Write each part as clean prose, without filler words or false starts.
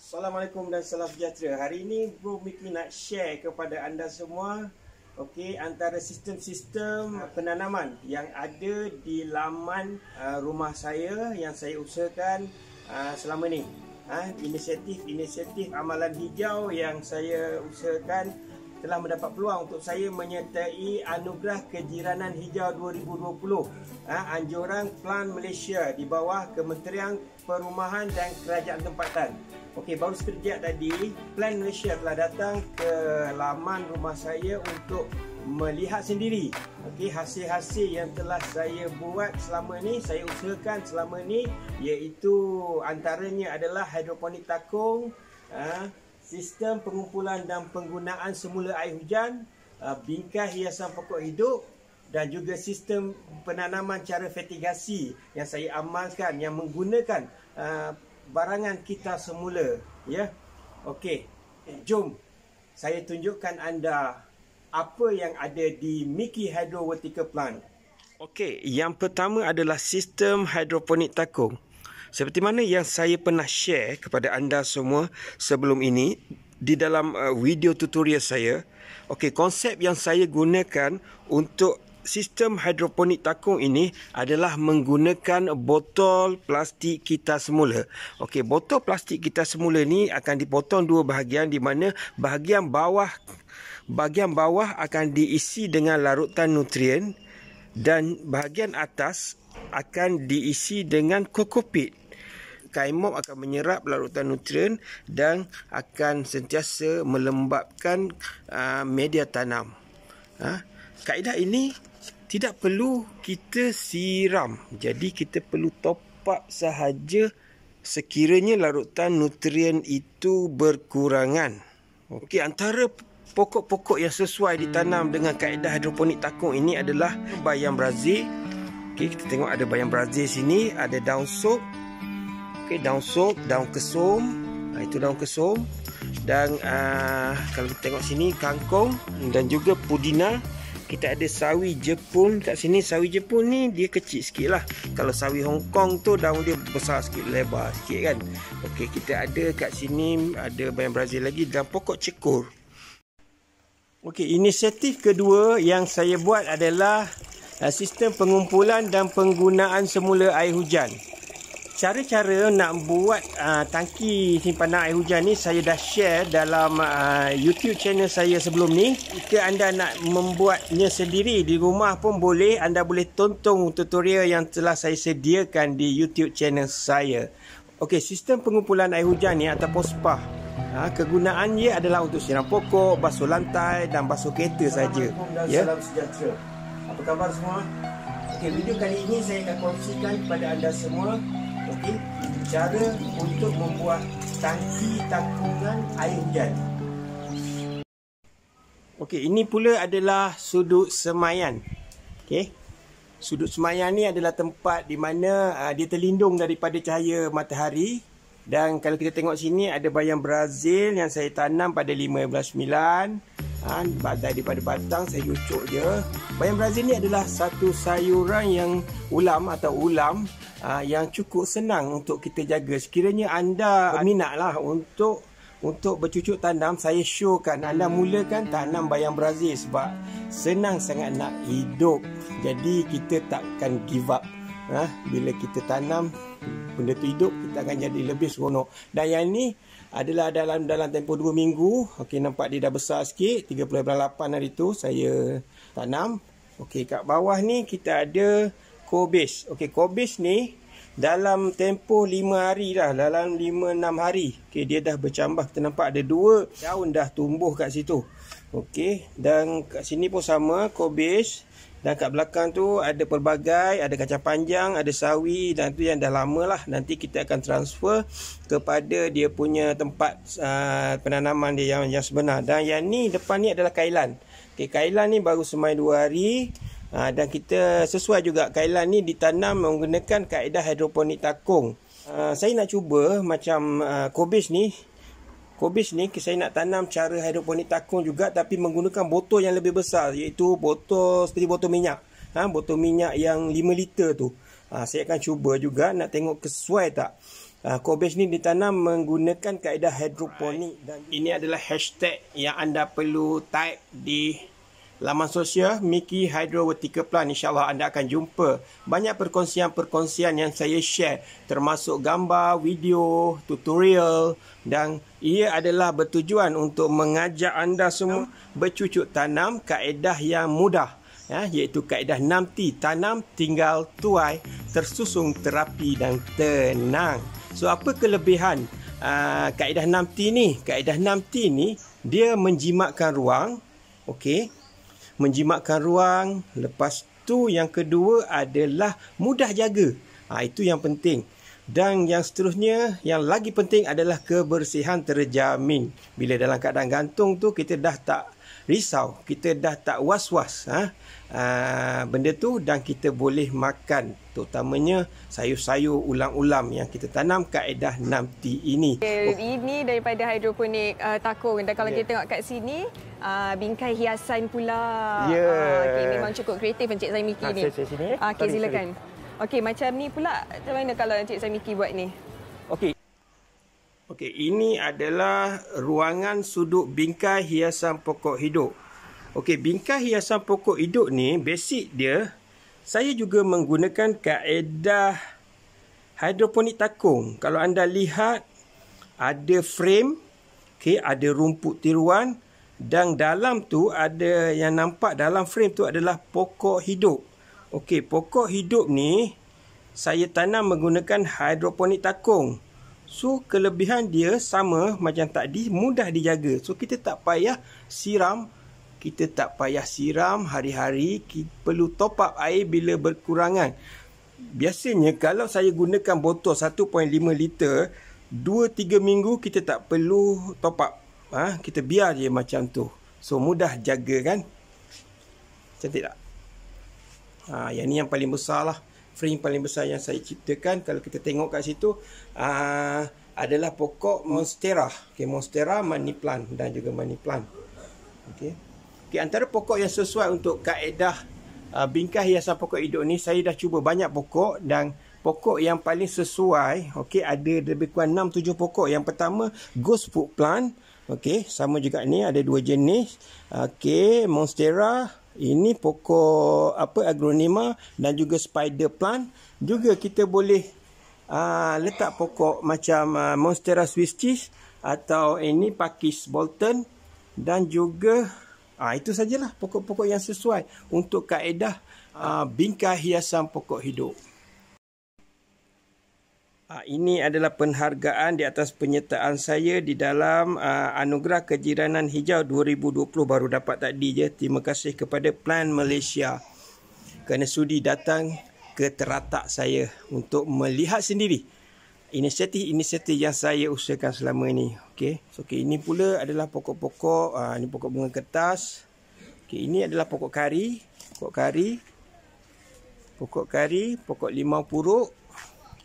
Assalamualaikum dan salam sejahtera. Hari ini Bro Mickey nak share kepada anda semua antara sistem-sistem penanaman yang ada di laman rumah saya yang saya usahakan selama ni. Inisiatif amalan hijau yang saya usahakan telah mendapat peluang untuk saya menyertai anugerah kejiranan hijau 2020 anjuran Plan Malaysia di bawah Kementerian Perumahan dan Kerajaan Tempatan. Baru sekejap tadi Plan Malaysia telah datang ke laman rumah saya untuk melihat sendiri hasil-hasil yang telah saya buat selama ni, saya usahakan selama ni, iaitu antaranya adalah hidroponik takung, sistem pengumpulan dan penggunaan semula air hujan, bingkai hiasan pokok hidup dan juga sistem penanaman cara fertigasi yang saya amalkan yang menggunakan barangan kita semula, ya. Jom saya tunjukkan anda apa yang ada di Mickey Hydro Vertical Plant. Yang pertama adalah sistem hidroponik takung. Seperti mana yang saya pernah share kepada anda semua sebelum ini di dalam video tutorial saya. Konsep yang saya gunakan untuk sistem hidroponik takung ini adalah menggunakan botol plastik kita semula. Botol plastik kita semula ni akan dipotong dua bahagian, di mana bahagian bawah akan diisi dengan larutan nutrien dan bahagian atas akan diisi dengan kokopit. Kain mop akan menyerap larutan nutrien dan akan sentiasa melembabkan media tanam. Kaedah ini tidak perlu kita siram. Jadi kita perlu top up sahaja sekiranya larutan nutrien itu berkurangan. Antara pokok-pokok yang sesuai ditanam dengan kaedah hidroponik takung ini adalah bayam Brazil. Kita tengok ada bayam Brazil sini, ada daun sop. Daun sop, daun kesum. Itu daun kesum. Dan kalau kita tengok sini kangkung dan juga pudina. Kita ada sawi Jepun kat sini. Sawi Jepun ni dia kecil sikit lah. Kalau sawi Hong Kong tu daun dia besar sikit, lebar sikit kan. Kita ada kat sini, ada bayam Brazil lagi dan pokok cekur. Inisiatif kedua yang saya buat adalah sistem pengumpulan dan penggunaan semula air hujan. Cara-cara nak buat tangki simpanan air hujan ni saya dah share dalam YouTube channel saya sebelum ni. Jika anda nak membuatnya sendiri di rumah pun boleh. Anda boleh tonton tutorial yang telah saya sediakan di YouTube channel saya. Sistem pengumpulan air hujan ni ataupun spa, kegunaannya adalah untuk siram pokok, basuh lantai dan basuh kereta saja. Salam sejahtera. Apa khabar semua? Video kali ini saya akan kongsikan kepada anda semua cara untuk membuat tangki takungan air hujan. Ini pula adalah sudut semayan. Sudut semayan ni adalah tempat di mana dia terlindung daripada cahaya matahari. Dan kalau kita tengok sini ada bayam Brazil yang saya tanam pada 5 bulan 9. Badai daripada batang saya cucuk je. Bayam Brazil ni adalah satu sayuran yang ulam yang cukup senang untuk kita jaga. Sekiranya anda minat lah untuk bercucuk tanam, saya showkan anda mulakan tanam bayam Brazil sebab senang sangat nak hidup. Jadi kita takkan give up. Bila kita tanam benda tu hidup, kita akan jadi lebih seronok. Dan yang ni adalah dalam tempoh 2 minggu. Nampak dia dah besar sikit. 30 bulan 8 hari tu saya tanam. Kat bawah ni kita ada kobis. Kobis ni dalam tempoh 5 hari dah, dalam 5-6 hari dia dah bercambah. Kita nampak ada 2 daun dah tumbuh kat situ. Dan kat sini pun sama, kobis. Dan kat belakang tu ada pelbagai, ada kacang panjang, ada sawi, dan tu yang dah lama lah. Nanti kita akan transfer kepada dia punya tempat penanaman dia yang sebenar. Dan yang ni depan ni adalah kailan. Kailan ni baru semai 2 hari. Dan kita sesuai juga, kailan ni ditanam menggunakan kaedah hidroponik takung. Saya nak cuba macam kobis ni. Kobis ni saya nak tanam cara hidroponik takung juga, tapi menggunakan botol yang lebih besar, iaitu botol seperti botol minyak. Botol minyak yang 5 liter tu. Saya akan cuba juga nak tengok sesuai tak. Cabbage ni ditanam menggunakan kaedah hidroponik. Dan ini adalah hashtag yang anda perlu type di laman sosial Mickey Hydro Vertical Plant. InsyaAllah anda akan jumpa banyak perkongsian-perkongsian yang saya share, termasuk gambar, video, tutorial, dan ia adalah bertujuan untuk mengajak anda semua bercucuk tanam kaedah yang mudah, iaitu kaedah 6T, tanam, tinggal, tuai, tersusun, terapi dan tenang. So apa kelebihan kaedah 6T ni? Kaedah 6T ni dia menjimatkan ruang, okey. Menjimatkan ruang. Lepas tu yang kedua adalah mudah jaga. Itu yang penting. Dan yang seterusnya, yang lagi penting adalah kebersihan terjamin. Bila dalam keadaan gantung tu kita dah tak risau, kita dah tak was-was benda tu, dan kita boleh makan, terutamanya sayur-sayur, ulam-ulam yang kita tanam kaedah 6T ini. Ini daripada hidroponik takung, dan kalau kita tengok kat sini bingkai hiasan pula. Memang cukup kreatif Encik Zaimiki ni. Sini. Okey, silakan. Okey, macam ni pula, macam mana kalau Encik Zaimiki buat ni? Okey, ini adalah ruangan sudut bingkai hiasan pokok hidup. Okey, bingkai hiasan pokok hidup ni basic dia, saya juga menggunakan kaedah hidroponik takung. Kalau anda lihat, ada frame, ada rumput tiruan, dan dalam tu ada yang nampak dalam frame tu adalah pokok hidup. Okey, pokok hidup ni saya tanam menggunakan hidroponik takung. So kelebihan dia sama macam tadi, mudah dijaga. So kita tak payah siram. Kita tak payah siram hari-hari. Kita perlu top up air bila berkurangan. Biasanya kalau saya gunakan botol 1.5 liter, 2-3 minggu kita tak perlu top up. Kita biar je macam tu. So mudah jaga kan. Cantik tak? Yang ni yang paling besar lah. Frame paling besar yang saya ciptakan. Kalau kita tengok kat situ, adalah pokok monstera. Monstera, money plant dan juga money plant. Antara pokok yang sesuai untuk kaedah bingkai hiasan pokok hidup ni, saya dah cuba banyak pokok, dan pokok yang paling sesuai, ada lebih kurang 6-7 pokok. Yang pertama, ghost food plant. Sama juga ni, ada 2 jenis. Monstera. Ini pokok Agronema, dan juga spider plant. Juga kita boleh letak pokok macam Monstera Swiss cheese, atau ini Pakis Bolton, dan juga itu sajalah pokok-pokok yang sesuai untuk kaedah bingkai hiasan pokok hidup. Ini adalah penghargaan di atas penyertaan saya di dalam Anugerah Kejiranan Hijau 2020, baru dapat tadi je. Terima kasih kepada Plan Malaysia kerana sudi datang ke teratak saya untuk melihat sendiri inisiatif yang saya usahakan selama ini. Ini pula adalah pokok-pokok. Ini pokok bunga kertas. Ini adalah pokok kari, pokok limau puruk.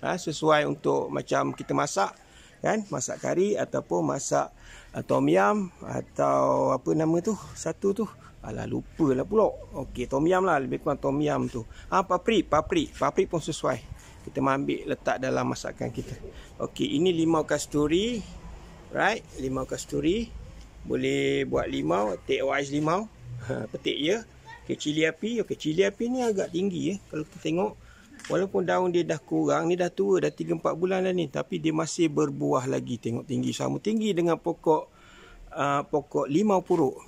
Sesuai untuk macam kita masak kan, masak kari ataupun masak tom yum, atau apa nama tu satu tu, lupa lah pula. Tom yum lah, lebih kurang tom yum tu. Paprik pun sesuai, kita ambil letak dalam masakan kita. Ini limau kasturi, limau kasturi, boleh buat limau, take ais limau, petik je. Cili api, cili api ni agak tinggi kalau kita tengok. Walaupun daun dia dah kurang, ni dah tua, dah 3-4 bulan dah ni, tapi dia masih berbuah lagi. Tengok tinggi, sama tinggi dengan pokok limau puruk.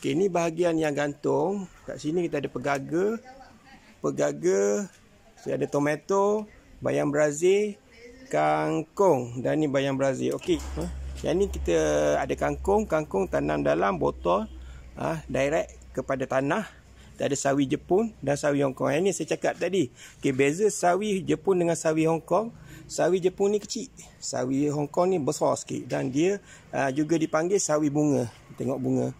Ni bahagian yang gantung. Kat sini kita ada pegaga, saya ada tomato, bayam Brazil, kangkung, dan ni bayam Brazil. Yang ni kita ada kangkung tanam dalam botol, direct kepada tanah. Ada sawi Jepun dan sawi Hong Kong. Yang ni saya cakap tadi. Beza sawi Jepun dengan sawi Hong Kong. Sawi Jepun ni kecil. Sawi Hong Kong ni besar sikit. Dan dia juga dipanggil sawi bunga. Tengok bunga.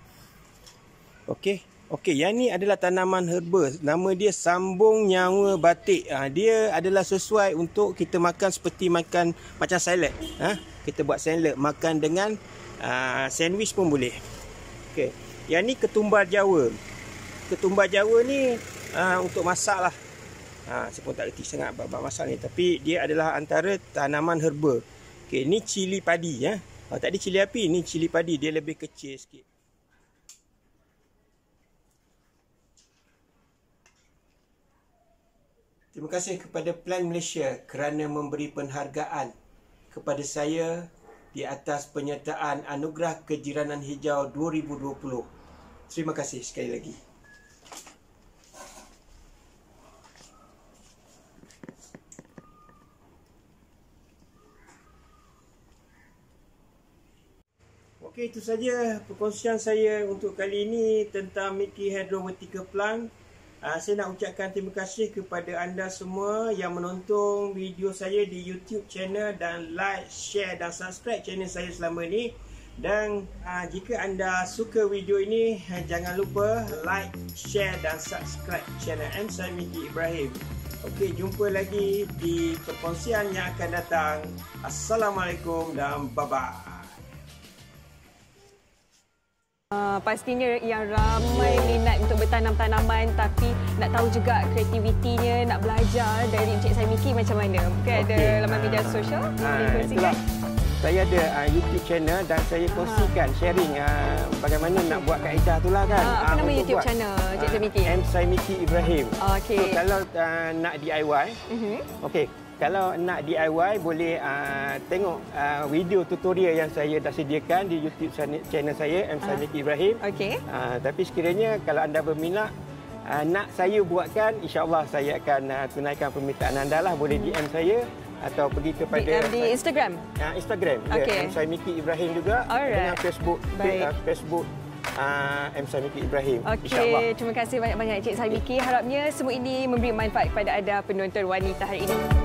Yang ni adalah tanaman herba. Nama dia sambung nyawa batik. Dia adalah sesuai untuk kita makan seperti makan macam salad. Kita buat salad. Makan dengan sandwich pun boleh. Yang ni ketumbar Jawa. Ketumbar Jawa ni untuk masak lah. Saya pun tak reti sangat bab masalah ni. Tapi dia adalah antara tanaman herba. Okey, ni cili padi ya. Tak ada cili api, ni cili padi, dia lebih kecil sikit. Terima kasih kepada Plan Malaysia kerana memberi penghargaan kepada saya di atas penyertaan Anugerah Kejiranan Hijau 2020. Terima kasih sekali lagi. Okey, itu saja perkongsian saya untuk kali ini tentang Mickey Hydro Vertical Plant. Saya nak ucapkan terima kasih kepada anda semua yang menonton video saya di YouTube channel dan like, share dan subscribe channel saya selama ini. Dan jika anda suka video ini, jangan lupa like, share dan subscribe channel saya Mickey Ibrahim. Okey, jumpa lagi di perkongsian yang akan datang. Assalamualaikum dan bye-bye. Pastinya yang ramai minat untuk bertanam tanaman, tapi nak tahu juga kreativitinya, nak belajar dari Encik Sai Mickey macam mana. Mungkin ada laman media sosial boleh kongsikan. Saya ada YouTube channel dan saya kongsikan sharing bagaimana nak buat kaedah tu lah kan. Apa nama YouTube channel Encik Sai Mickey? Sai Mickey Ibrahim. Okay. So kalau nak DIY, okey. Kalau nak DIY boleh tengok video tutorial yang saya dah sediakan di YouTube channel saya Sai Mickey Ibrahim. Okey. Tapi sekiranya kalau anda berminat nak saya buatkan, insya-Allah saya akan tunaikan permintaan anda lah. Boleh DM saya atau pergi kepada di Instagram. Instagram. Okay. Sai Mickey Ibrahim juga. Dengan Facebook. Facebook Sai Mickey Ibrahim. Okey, terima kasih banyak-banyak Encik Sai Mickey. Harapnya semua ini memberi manfaat kepada anda penonton wanita hari ini.